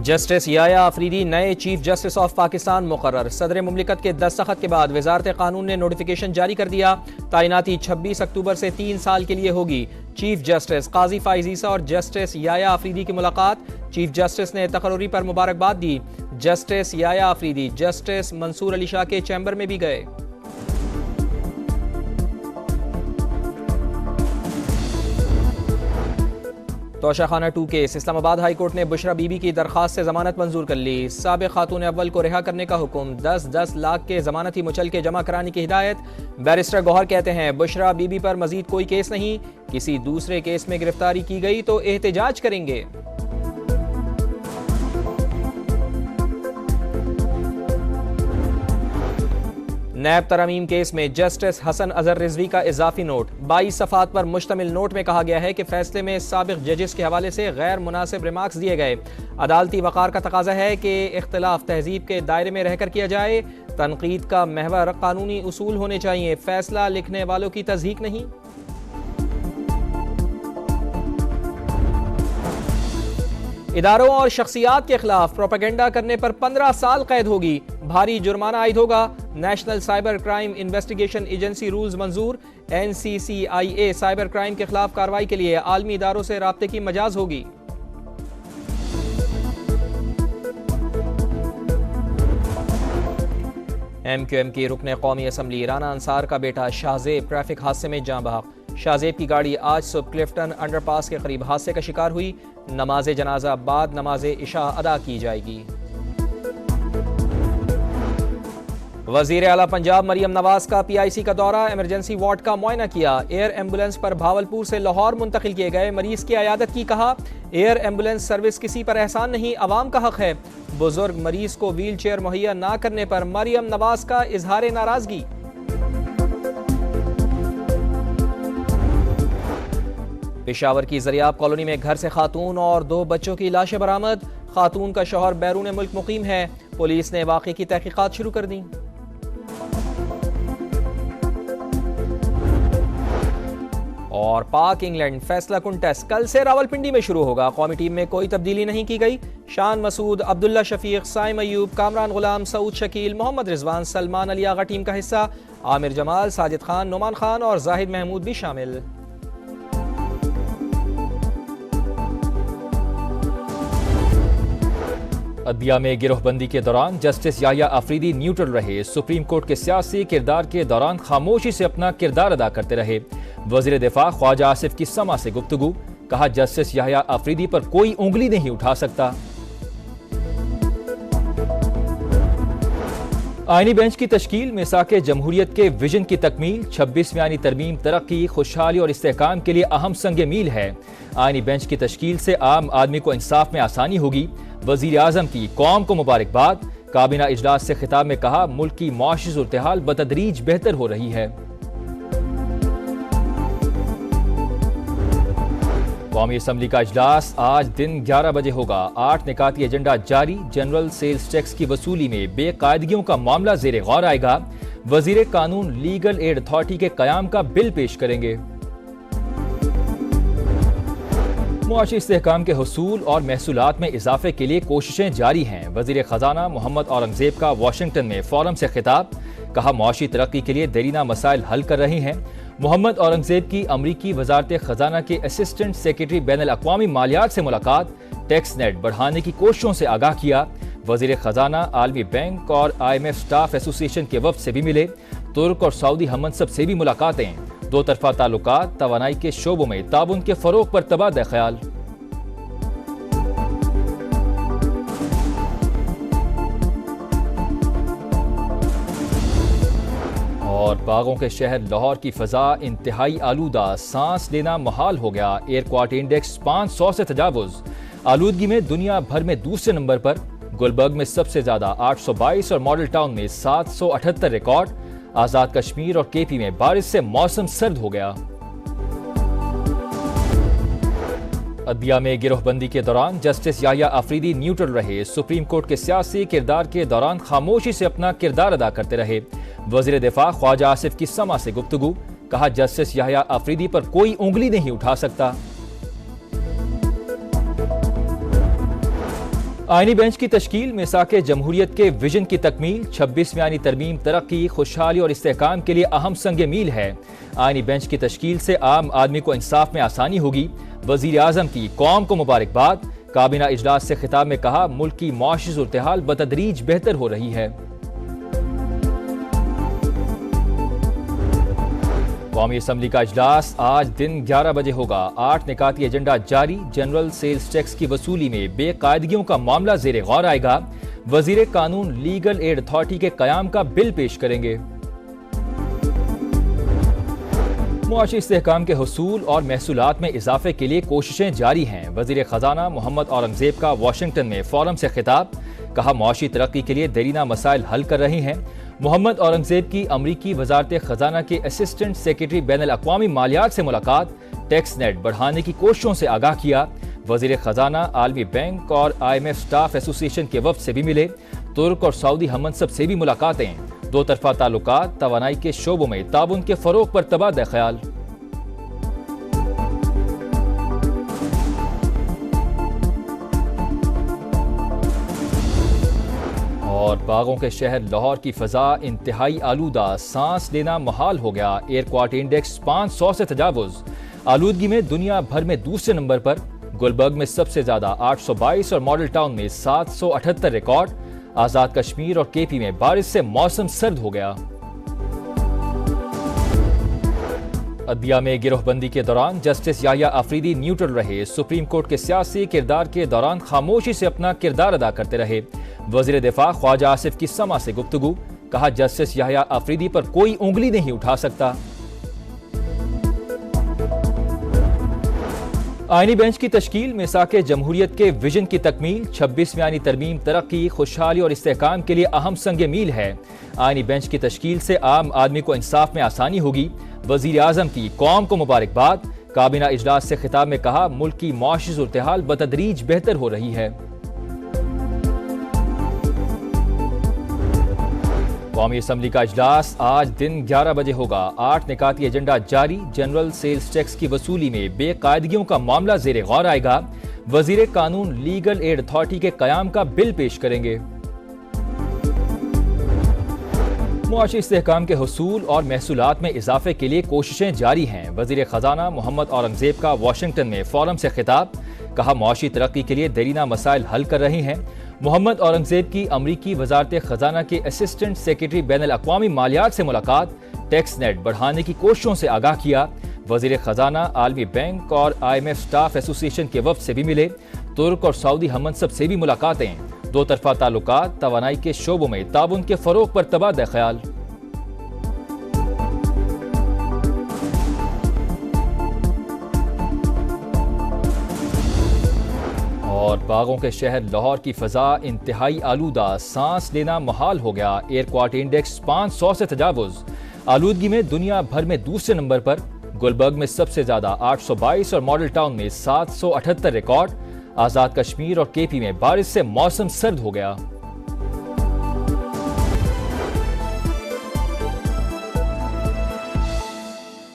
Justice याया आफरीदी नए chief justice of Pakistan मुकर्रर। सदर मुमलिकत के दस्तखत के बाद वजारत कानून ने नोटिफिकेशन जारी कर दिया। तैनाती 26 अक्टूबर से 3 साल के लिए होगी। चीफ जस्टिस काजी फाइज ईसा और जस्टिस याया आफरीदी की मुलाकात। चीफ जस्टिस ने तकर्री पर मुबारकबाद दी। जस्टिस याया आफरीदी जस्टिस मंसूर अली शाह के चैम्बर में भी गए। Toshakhana 2 case. Islamabad high court ने बुशरा बीबी की दरखास्त से जमानत मंजूर कर ली। साबिक खातून अव्वल को रिहा करने का हुक्म। 10-10 लाख के जमानती मुचल के जमा कराने की हिदायत। बैरिस्टर गौहर कहते हैं बुशरा बीबी पर मजीद कोई केस नहीं, किसी दूसरे केस में गिरफ्तारी की गई तो एहतजाज करेंगे। नैब तरमीम केस में जस्टिस हसन अजहर रिजवी का इजाफी नोट। 22 सफ़ात पर मुश्तमिल नोट में कहा गया है कि फैसले में साबिक जजेस के हवाले से गैर मुनासिब रिमार्क्स दिए गए। अदालती वक़ार का तकाजा है कि इख्तिलाफ तहजीब के दायरे में रहकर किया जाए। तनकीद का महवर कानूनी उसूल होने चाहिए, फैसला लिखने वालों की तज़हीक नहीं। इदारों और शख्सियात के खिलाफ प्रोपेगेंडा करने पर 15 साल कैद होगी। भारी जुर्माना आयद होगा। National cyber crime investigation agency rules मंजूर। NCCIA साइबर क्राइम के खिलाफ कार्रवाई के लिए आलमी इदारों से राब्ते की मजाज होगी। MQM की रुकने कौमी असम्बली राना अंसार का बेटा शाहजेब ट्रैफिक हादसे में जाँ बहक। शाहजेब की गाड़ी आज सुबह क्लिफ्टन अंडरपास के करीब हादसे का शिकार हुई। नमाज जनाजा बाद नमाज इशा अदा की जाएगी। वजीर आला पंजाब मरियम नवाज का PIC का दौरा। इमरजेंसी वार्ड का मुआयना किया। एयर एम्बुलेंस पर भावलपुर से लाहौर मुंतकिल किए गए मरीज की अयादत की। कहा एयर एम्बुलेंस सर्विस किसी पर एहसान नहीं, अवाम का हक है। बुजुर्ग मरीज को व्हील चेयर मुहैया ना करने पर मरियम नवाज का इजहार नाराजगी। पेशावर की जरियाब कॉलोनी में घर से खातून और 2 बच्चों की लाशें बरामद। खातून का शौहर बैरून मुल्क मुकीम है। पुलिस ने वाक़े की तहकीकात शुरू कर दी। और पाक इंग्लैंड फैसला कुन टेस्ट कल से रावलपिंडी में शुरू होगा। कौमी टीम में कोई तब्दीली नहीं की गई। शान मसूद, अब्दुल्ला शफीक, साइम अयूब, कामरान गुलाम, सऊद शकील, मोहम्मद रिजवान, सलमान अली आगा टीम का हिस्सा। आमिर जमाल, साजिद खान, नोमान खान और जाहिद महमूद भी शामिल। अदबिया में गिरोहबंदी के दौरान जस्टिस याया आफरीदी न्यूट्रल रहे। सुप्रीम कोर्ट के सियासी किरदार के दौरान खामोशी से अपना किरदार अदा करते रहे। वजीर दिफा ख्वाजा आसिफ की समा से गुफ्तगू। कहा जस्टिस याया आफरीदी पर कोई उंगली नहीं उठा सकता। आईनी बेंच की तश्कील मिसाक जमहूरियत के विजन की तकमील। 26वीं आईनी तरमीम तरक्की, खुशहाली और इस्तेहकाम के लिए अहम संग मील है। आईनी बेंच की तश्कील से आम आदमी को इंसाफ में आसानी होगी। वजीर आजम की कौम को मुबारकबाद। काबीना इजलास से खिताब में कहा मुल्क की मुआशी सूरत-ए-हाल बतदरीज बेहतर हो रही है। कौमी असम्बली का इजलास आज दिन 11 बजे होगा। 8 निकाती एजेंडा जारी। जनरल सेल्स टैक्स की वसूली में बेकायदगियों का मामला जेर गौर आएगा। वजीर कानून लीगल एड अथॉरिटी के कयाम का बिल पेश करेंगे। मुआशी इस्तेहकाम के हुसूल और महसूलात में इजाफे के लिए कोशिशें जारी हैं। वजीर खजाना मोहम्मद औरंगजेब का वाशिंगटन में फोरम से खिताब। कहा मुआशी तरक्की के लिए देरीना मसाइल हल कर रही हैं। मोहम्मद औरंगजेब की अमरीकी वजारत खजाना के असिस्टेंट सेक्रेटरी बैनुल अक़वामी मालियात से मुलाकात। टैक्स नेट बढ़ाने की कोशिशों से आगाह किया। वजीर खजाना आलमी बैंक और IMF स्टाफ एसोसिएशन के वफ्द से भी मिले। तुर्क और सऊदी हममनसब से भी मुलाकातें। दो तरफा ताल्लुकात, तवानाई के शोबों में ताउन के फरोग पर तबादला ख्याल। और बागों के शहर लाहौर की फजा इंतहाई आलूदा, सांस लेना मुहाल हो गया। एयर क्वालिटी इंडेक्स 500 से तजावुज। आलूदगी में दुनिया भर में दूसरे नंबर पर। गुलबर्ग में सबसे ज्यादा 822 और मॉडल टाउन में 778 रिकॉर्ड। आजाद कश्मीर और KP में बारिश से मौसम सर्द हो गया। अदबिया में गिरोहबंदी के दौरान जस्टिस याया आफरीदी न्यूट्रल रहे। सुप्रीम कोर्ट के सियासी किरदार के दौरान खामोशी से अपना किरदार अदा करते रहे। वजीर दिफा ख्वाजा आसिफ की समा से गुफ्तगू। कहा जस्टिस याया आफरीदी पर कोई उंगली नहीं उठा सकता। आईनी बेंच की तश्कील मिसाक जमहूरियत के विजन की तकमील 26वीं आईनी तरमीम तरक्की, खुशहाली और इस्तेहकाम के लिए अहम संग मील है। आईनी बेंच की तश्कील से आम आदमी को इंसाफ में आसानी होगी। वजीर आजम की कौम को मुबारकबाद। काबीना इजलास से खिताब में कहा, मुल्क की मुआशी सूरत-ए-हाल बतदरीज बेहतर हो रही है। कौमी असम्बली का इजलास आज दिन 11 बजे होगा। 8 निकाती एजेंडा जारी। जनरल सेल्स टैक्स की वसूली में बेकायदगियों का मामला ज़ेरे गौर आएगा। वजीर कानून लीगल एड अथॉरिटी के कयाम का बिल पेश करेंगे। मुआशी इस्तेहकाम के हुसूल और महसूलात में इजाफे के लिए कोशिशें जारी हैं। वजीर खजाना मोहम्मद औरंगजेब का वाशिंगटन में फोरम से खिताब। कहा, मुआशी तरक्की के लिए देरीना मसाइल हल कर रहे हैं। मोहम्मद औरंगजेब की अमरीकी वजारत खजाना के असिस्टेंट सेक्रेटरी बैनुल अक़वामी मालियात से मुलाकात। टैक्स नेट बढ़ाने की कोशिशों से आगाह किया। वजीर खजाना आलमी बैंक और IMF स्टाफ एसोसिएशन के वफ्द से भी मिले। तुर्क और सऊदी हममनसब से भी मुलाकातें। दो तरफा ताल्लुकात, तवानाई के शोबों में ताउन के फरोग पर तबादला ख्याल। और बागों के शहर लाहौर की फजा इंतहाई आलूदा, सांस लेना मुहाल हो गया। एयर क्वालिटी इंडेक्स 500 से तजावुज। आलूदगी में दुनिया भर में दूसरे नंबर पर। गुलबर्ग में सबसे ज्यादा 822 और मॉडल टाउन में 778 रिकॉर्ड। आजाद कश्मीर और KP में बारिश से मौसम सर्द हो गया। अदलिया में गिरोहबंदी के दौरान जस्टिस याहिया अफरीदी न्यूट्रल रहे। सुप्रीम कोर्ट के सियासी किरदार के दौरान खामोशी से अपना किरदार अदा करते रहे। वजीर दिफा ख्वाजा आसिफ की समा से गुफ्तगू। कहा, जस्टिस याहिया अफरीदी पर कोई उंगली नहीं उठा सकता। आईनी बेंच की तश्कील मिसाक जमहूरियत के विजन की तकमील 26वीं आईनी तरमीम तरक्की, खुशहाली और इस्तेहकाम के लिए अहम संग मील है। आईनी बेंच की तश्कील से आम आदमी को इंसाफ में आसानी होगी। वजीर आजम की कौम को मुबारकबाद। काबीना इजलास से खिताब में कहा, मुल्क की मुआशी सूरत-ए-हाल बतदरीज बेहतर हो रही है। कौमी असम्बली का इजलास आज दिन 11 बजे होगा। 8 निकाती एजेंडा जारी। जनरल सेल्स टैक्स की वसूली में बेकायदगियों का मामला ज़ेरे गौर आएगा। वजीर कानून लीगल एड अथॉरिटी के कयाम का बिल पेश करेंगे। मुआशी इस्तेहकाम के हुसूल और महसूलात में इजाफे के लिए कोशिशें जारी हैं। वजीर खजाना मोहम्मद औरंगजेब का वाशिंगटन में फोरम से खिताब। कहा, मुआशी तरक्की के लिए देरीना मसाइल हल कर रहे हैं। मोहम्मद औरंगजेब की अमरीकी वजारत खजाना के असिस्टेंट सेक्रेटरी बैनुल अक़वामी मालियात से मुलाकात। टैक्स नेट बढ़ाने की कोशिशों से आगाह किया। वजीर खजाना आलमी बैंक और IMF स्टाफ एसोसिएशन के वफ्द से भी मिले। तुर्क और सऊदी हममनसब से भी मुलाकातें। दो तरफा ताल्लुकात, तवानाई के शोबों में ताउन के फरोग पर तबादला ख्याल। और बागों के शहर लाहौर की फजा इंतहाई आलूदा, सांस लेना मुहाल हो गया। एयर क्वालिटी इंडेक्स 500 से तजावुज। आलूदगी में दुनिया भर में दूसरे नंबर पर। गुलबर्ग में सबसे ज्यादा 822 और मॉडल टाउन में 778 रिकॉर्ड। आजाद कश्मीर और KP में बारिश से मौसम सर्द हो गया।